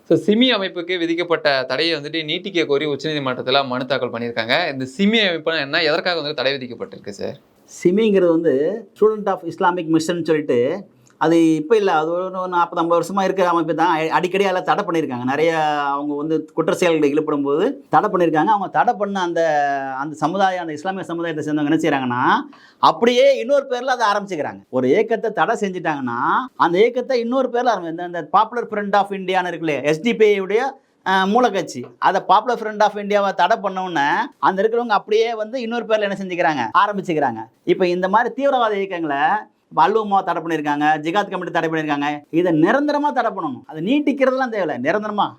So SIMI அமைப்புக்கு விதிக்கப்பட்ட தடையை வந்துட்டு நீட்டிக்க கோரி உச்சநீதிமன்றத்தில் மனு தாக்கல் பண்ணியிருக்காங்க. இந்த சிமி அமைப்புனா என்ன, எதற்காக வந்து தடை விதிக்கப்பட்டிருக்கு சார்? சிமிங்கிறது வந்து ஸ்டூடெண்ட் ஆஃப் இஸ்லாமிக் மிஷன் சொல்லிட்டு, அது இப்போ இல்லை, அது ஒரு 40-50 வருஷமாக இருக்கிற அமைப்பு தான். அடிக்கடி அதில் தடை பண்ணியிருக்காங்க. நிறைய அவங்க வந்து குற்ற செயல்களை ஈடுபடும் போது தடை பண்ணியிருக்காங்க. அவங்க தடை பண்ண அந்த அந்த சமுதாயம், அந்த இஸ்லாமிய சமுதாயத்தை சேர்ந்தவங்க என்ன செய்கிறாங்கன்னா, அப்படியே இன்னொரு பேரில் அதை ஆரம்பிச்சுக்கிறாங்க. ஒரு இயக்கத்தை தடை செஞ்சுட்டாங்கன்னா அந்த இயக்கத்தை இன்னொரு பேரில் இந்த பாப்புலர் ஃப்ரண்ட் ஆஃப் இந்தியான்னு இருக்குல்ல, எஸ்டிபிஐயுடைய மூலக்கட்சி, அதை பாப்புலர் ஃப்ரண்ட் ஆஃப் இந்தியாவை தடை பண்ணோன்னே அந்த இருக்கிறவங்க அப்படியே வந்து இன்னொரு பேரில் என்ன செஞ்சுக்கிறாங்க, ஆரம்பிச்சுக்கிறாங்க. இப்போ இந்த மாதிரி தீவிரவாத இயக்கங்களை அல்லுவமா தடை பண்ணியிருக்காங்க, ஜிகாத் கமிட்டி தடை பண்ணியிருக்காங்க. இதை நிரந்தரமாக தடை பண்ணணும். அதை நீட்டிக்கிறதுலாம் தேவையில்லை, நிரந்தரமாக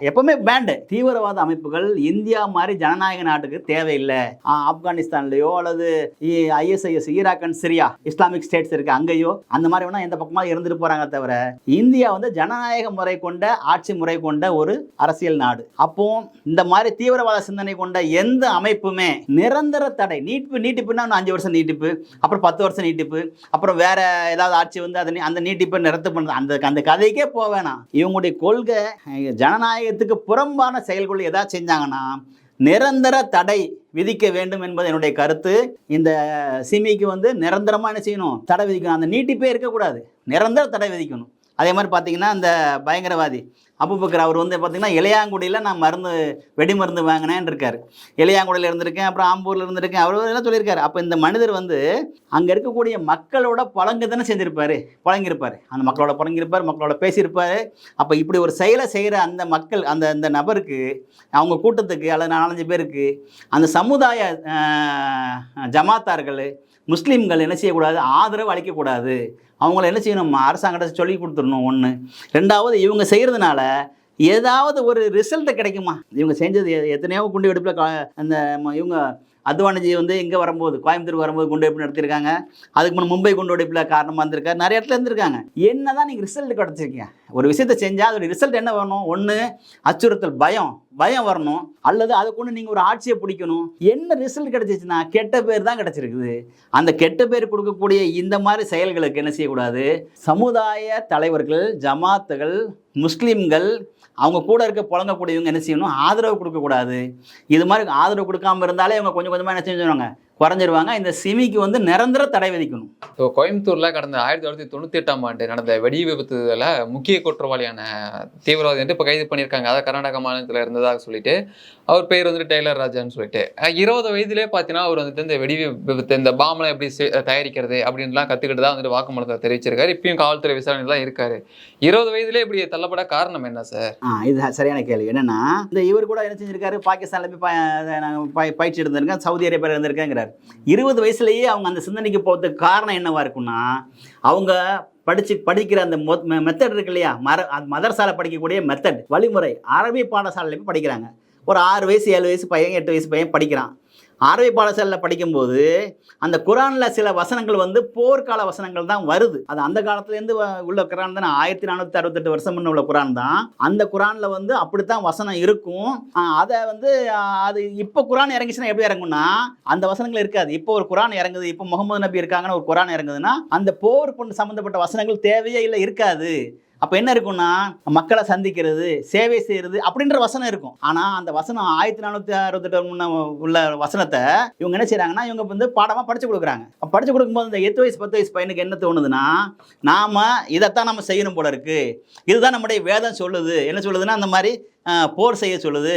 எப்பவுமே பேண்டு. தீவிரவாத அமைப்புகள் இந்தியா மாதிரி ஜனநாயக நாட்டுக்கு தேவையில்லை. ஆப்கானிஸ்தான்லையோ அல்லது ISIS Iraq and Syria Islamic states இருக்கு, அங்கேயோ அந்த மாதிரி வேணா எந்த பக்கமாக இருந்துட்டு போறாங்க. தவிர இந்தியா வந்து ஜனநாயக முறை கொண்ட ஆட்சி முறை கொண்ட ஒரு அரசியல் நாடு. அப்போ இந்த மாதிரி தீவிரவாத சிந்தனை கொண்ட எந்த அமைப்புமே நிரந்தர தடை, நீட்டிப்புனா 5 வருஷம் நீட்டிப்பு, அப்புறம் 10 வருஷம் நீட்டிப்பு, அப்புறம் வேற ஏதாவது ஆட்சி வந்து அதை அந்த நீட்டிப்பை நிறுத்த பண்ணுறது, அந்த கதைக்கே போக வேணாம். இவங்களுடைய கொள்கை ஜனநாயகத்துக்கு புறம்பான செயல்கள் ஏதாவது செஞ்சாங்கன்னா நிரந்தர தடை விதிக்க வேண்டும் என்பது என்னுடைய கருத்து. இந்த சிமிக்கு வந்து நிரந்தரமாக என்ன செய்யணும், தடை விதிக்கணும். அந்த நீட்டிப்பே இருக்கக்கூடாது, நிரந்தர தடை விதிக்கணும். அதே மாதிரி பார்த்தீங்கன்னா இந்த பயங்கரவாதி அபுபக்கர், அவர் வந்து பார்த்தீங்கன்னா இளையாங்குடியில் நான் வெடிமருந்து வாங்கினேன்னு இருக்கார். இளையாங்குடியில் இருந்திருக்கேன், அப்புறம் ஆம்பூரில் இருந்திருக்கேன், அவர் எல்லாம் சொல்லியிருக்காரு. அப்போ இந்த மனிதர் வந்து அங்கே இருக்கக்கூடிய மக்களோட பழங்கு தானே செஞ்சுருப்பார், பழங்கியிருப்பார், அந்த மக்களோட பழங்கியிருப்பார், மக்களோட பேசியிருப்பார். அப்போ இப்படி ஒரு செயலை செய்கிற அந்த மக்கள், அந்த நபருக்கு, அவங்க கூட்டத்துக்கு அல்லது 4-5 பேருக்கு அந்த சமுதாய ஜமாத்தார்கள் முஸ்லீம்கள் என்ன செய்யக்கூடாது, ஆதரவு அளிக்கக்கூடாது. அவங்கள என்ன செய்யணும், அரசாங்கத்தை சொல்லி கொடுத்துடணும். ஒன்று. ரெண்டாவது, இவங்க செய்கிறதுனால ஏதாவது ஒரு ரிசல்ட் கிடைக்குமா? இவங்க செஞ்சது எத்தனையோ குண்டு வெடிப்பில் அந்த இவங்க அத்வானிஜி வந்து இங்கே வரும்போது, கோயம்புத்தூர் வரும்போது குண்டு வெடிப்பு நடத்திருக்காங்க. அதுக்கு முன்னே மும்பை குண்டு வெடிப்பில் காரணமாக இருந்திருக்காரு. நிறைய இடத்துல இருந்திருக்காங்க. என்ன தான் நீங்கள் ரிசல்ட் கிடச்சிருக்கீங்க? ஒரு விஷயத்தை செஞ்சால் அதோட ரிசல்ட் என்ன வரணும்? ஒன்று அச்சுறுத்தல், பயம் வரணும், அல்லது அதை கொண்டு நீங்கள் ஒரு ஆட்சியை பிடிக்கணும். என்ன ரிசல்ட் கிடச்சிச்சுன்னா கெட்ட பேர் தான் கிடச்சிருக்குது. அந்த கெட்ட பேர் கொடுக்கக்கூடிய இந்த மாதிரி செயல்களுக்கு என்ன செய்யக்கூடாது, சமுதாய தலைவர்கள், ஜமாத்துகள், முஸ்லீம்கள், அவங்க கூட இருக்க புழங்கக்கூடியவங்க என்ன செய்யணும், ஆதரவு கொடுக்கக்கூடாது. இது மாதிரி ஆதரவு கொடுக்காம இருந்தாலே அவங்க கொஞ்சம் கொஞ்சமாக என்ன செஞ்சுருவாங்க, குறைஞ்சிருவாங்க. இந்த சிமிக்கு வந்து நிரந்தர தடை விதிக்கணும். ஸோ கோயம்புத்தூரில் கடந்த 1998ஆம் ஆண்டு நடந்த வெடி விபத்துல முக்கிய குற்றவாளியான தீவிரவாதி வந்து இப்போ கைது பண்ணியிருக்காங்க. அதாவது கர்நாடக மாநிலத்தில் இருந்ததாக சொல்லிட்டு, அவர் பேர் வந்துட்டு டெய்லர் ராஜான்னு சொல்லிட்டு. 20 வயதிலே பார்த்தீங்கன்னா அவர் வந்துட்டு இந்த வெடி விபத்து, இந்த பாம்பெலாம் எப்படி தயாரிக்கிறது அப்படின்லாம் கற்றுக்கிட்டு தான் வந்துட்டு வாக்குமூலத்தை தெரிவிச்சிருக்காரு. இப்பயும் காவல்துறை விசாரணை தான் இருக்காரு. 20 வயதிலே இப்படி தள்ளப்பட காரணம் என்ன சார்? இது சரியான கேள்வி. என்னன்னா, இந்த இவர் கூட என்ன செஞ்சிருக்காரு, பாகிஸ்தான்ல போய் பயிற்சி இருந்திருக்கேன், சவுதி அரேபியா இருந்திருக்கேங்கிறார். 20 வயசுலேயே அவங்க அந்த சிந்தனைக்கு போகிறதுக்கு காரணம் என்னவா இருக்குன்னா, அவங்க படிக்கிற அந்த மெத்தட் இருக்கு இல்லையா, மதரசாலை படிக்கக்கூடிய மெத்தட், வழிமுறை, அரபி பாடசாலையில் போய் படிக்கிறாங்க. ஒரு 6 வயசு 7 வயசு பையன் 8 வயசு பையன் படிக்கிறான். அரபி பாடசாலையில் படிக்கும்போது அந்த குரானில் சில வசனங்கள் வந்து போர்க்கால வசனங்கள் தான் வருது. அது அந்த காலத்துலேருந்து உள்ள குரான் தான், 1468 வருஷம் முன்ன உள்ள குரான் தான். அந்த குரானில் வந்து அப்படித்தான் வசனம் இருக்கும். அதை வந்து அது இப்போ குரான் இறங்கிச்சுன்னா எப்படி இறங்கும்னா, அந்த வசனங்கள் இருக்காது. இப்போ ஒரு குரான் இறங்குது, இப்போ முகமது நபி இருக்காங்கன்னு ஒரு குரான் இறங்குதுன்னா அந்த போர் சம்மந்தப்பட்ட வசனங்கள் தேவையே இல்லை, இருக்காது. அப்போ என்ன இருக்குன்னா, மக்களை சந்திக்கிறது, சேவை செய்கிறது அப்படின்ற வசனம் இருக்கும். ஆனால் அந்த வசனம் 1468 முன்ன உள்ள வசனத்தை இவங்க என்ன செய்கிறாங்கன்னா, இவங்க வந்து பாடமாக படித்து கொடுக்குறாங்க. படித்து கொடுக்கும்போது இந்த 8 வயசு 10 வயசு பையனுக்கு என்ன தோணுதுன்னா, நாம் இதைத்தான் நம்ம செய்யணும் போல இருக்குது, இதுதான் நம்முடைய வேதம் சொல்லுது. என்ன சொல்லுதுன்னா, அந்த மாதிரி போர் செய்ய சொல்லுது,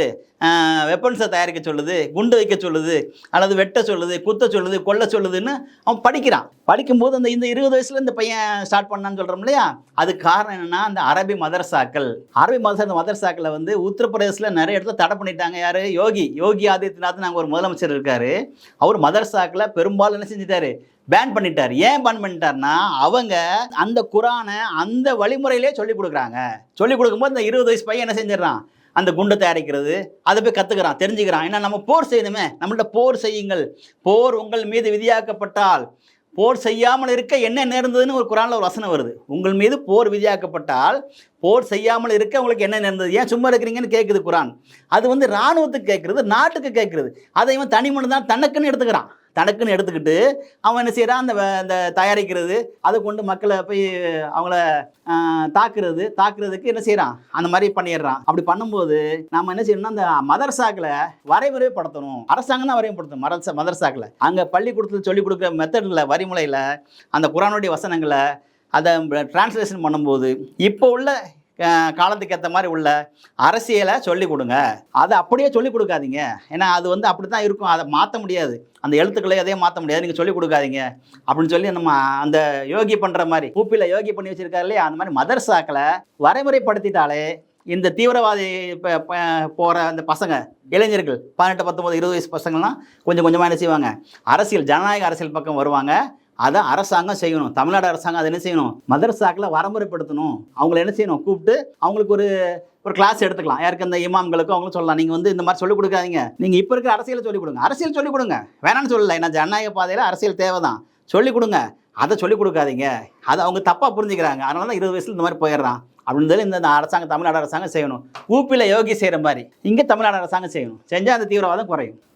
வெப்பன்ஸை தயாரிக்க சொல்லுது, குண்டு வைக்க சொல்லுது, அல்லது வெட்ட சொல்லுது, குத்த சொல்லுது, கொல்ல சொல்லுதுன்னு அவன் படிக்கிறான். படிக்கும்போது இந்த 20 வயசுல இந்த பையன் ஸ்டார்ட் பண்ணான்னு சொல்கிறோம் இல்லையா, அது காரணம் என்னென்னா, அந்த அரபி மதரசாக்களை வந்து உத்தரப்பிரதேசில் நிறைய இடத்துல தடை பண்ணிட்டாங்க. யார்? யோகி ஆதித்யநாத், நாங்கள் ஒரு முதலமைச்சர் இருக்கார். அவர் மதரசாக்களை பெரும்பாலும் என்ன செஞ்சிட்டாரு, பேன் பண்ணிட்டார். ஏன் பேன் பண்ணிட்டார்னா, அவங்க அந்த குரானை அந்த வழிமுறையிலே சொல்லிக் கொடுக்குறாங்க. சொல்லிக் கொடுக்கும்போது இந்த 20 வயசு பையன் என்ன செஞ்சிடறான், அந்த குண்டை தயாரிக்கிறது, அதை போய் கற்றுக்கிறான், தெரிஞ்சுக்கிறான். ஏன்னா நம்ம போர் செய்யணுமே, நம்மள்ட்ட போர் செய்யுங்கள், போர் உங்கள் மீது விதியாக்கப்பட்டால் போர் செய்யாமல் இருக்க என்ன நேர்ந்ததுன்னு ஒரு குரானில் ஒரு வசனம் வருது. உங்கள் மீது போர் விதியாக்கப்பட்டால் போர் செய்யாமல் இருக்க உங்களுக்கு என்ன நேர்ந்தது, ஏன் சும்மா இருக்கிறீங்கன்னு கேட்குது குரான். அது வந்து இராணுவத்துக்கு கேட்குறது, நாட்டுக்கு கேட்குறது. அதை இவன் தனி மனிதன் தான் தனக்குன்னு எடுத்துக்கிறான். தனக்குன்னு எடுத்துக்கிட்டு அவன் என்ன செய்யறான், அந்த தயாரிக்கிறது, அதை கொண்டு மக்களை போய் அவங்கள தாக்குறதுக்கு என்ன செய்யறான், அந்த மாதிரி பண்ணிடுறான். அப்படி பண்ணும்போது நம்ம என்ன செய்யணும்னா, அந்த மதரசாக்களை வரைமுறைப்படுத்தணும். அரசாங்கம் தான் வரைமுறைப்படுத்தணும். மதரசாக்களை அங்கே பள்ளிக்கூடத்தில் சொல்லிக் கொடுக்குற மெத்தடில், வரிமுறையில் அந்த குர்ஆனுடைய வசனங்களை அதை டிரான்ஸ்லேஷன் பண்ணும்போது இப்போ உள்ள காலத்துக்கு ஏற்ற மாதிரி உள்ள அரசியலை சொல்லிக் கொடுங்க. அதை அப்படியே சொல்லிக் கொடுக்காதீங்க. ஏன்னா அது வந்து அப்படி தான் இருக்கும், அதை மாற்ற முடியாது, அந்த எழுத்துக்களை எதையும் மாற்ற முடியாது, நீங்கள் சொல்லிக் கொடுக்காதீங்க அப்படின்னு சொல்லி நம்ம அந்த யோகி பண்ணுற மாதிரி, ஊப்பியில் யோகி பண்ணி வச்சுருக்காரு இல்லையா, அந்த மாதிரி மதரசாக்களை வரைமுறைப்படுத்திட்டாலே இந்த தீவிரவாதி போகிற அந்த பசங்க, இளைஞர்கள் 18, 19, 20 வயசு பசங்கள்லாம் கொஞ்சம் கொஞ்சமாக என்ன செய்வாங்க, அரசியல், ஜனநாயக அரசியல் பக்கம் வருவாங்க. அதை அரசாங்கம் செய்யணும். தமிழ்நாடு அரசாங்கம் அதை என்ன செய்யணும், மதரசாக்களை வரமுறைப்படுத்தணும். அவங்கள என்ன செய்யணும், கூப்பிட்டு அவங்களுக்கு ஒரு கிளாஸ் எடுத்துக்கலாம். யாருக்கு, அந்த இமாம்களுக்கும் அவங்களும் சொல்லலாம், நீங்கள் வந்து இந்த மாதிரி சொல்லிக் கொடுக்காதீங்க, நீங்கள் இப்போ இருக்கிற அரசியலை சொல்லிக் கொடுங்க. அரசியல் சொல்லிக் கொடுங்க, வேணான்னு சொல்லலை. ஏன்னா ஜனநாயக பாதையில் அரசியல் தேவை தான், சொல்லிக் கொடுங்க. அதை சொல்லிக் கொடுக்காதீங்க, அதை அவங்க தப்பாக புரிஞ்சுக்கிறாங்க. அதனால தான் 20 வயசுல இந்த மாதிரி போயிடுறான் அப்படின்னு இந்த அரசாங்கம், தமிழ்நாடு அரசாங்கம் செய்யணும். ஊப்பியில் யோகி செய்கிற மாதிரி இங்கே தமிழ்நாடு அரசாங்கம் செய்யணும். செஞ்சால் அந்த தீவிரவாதம் குறையும்.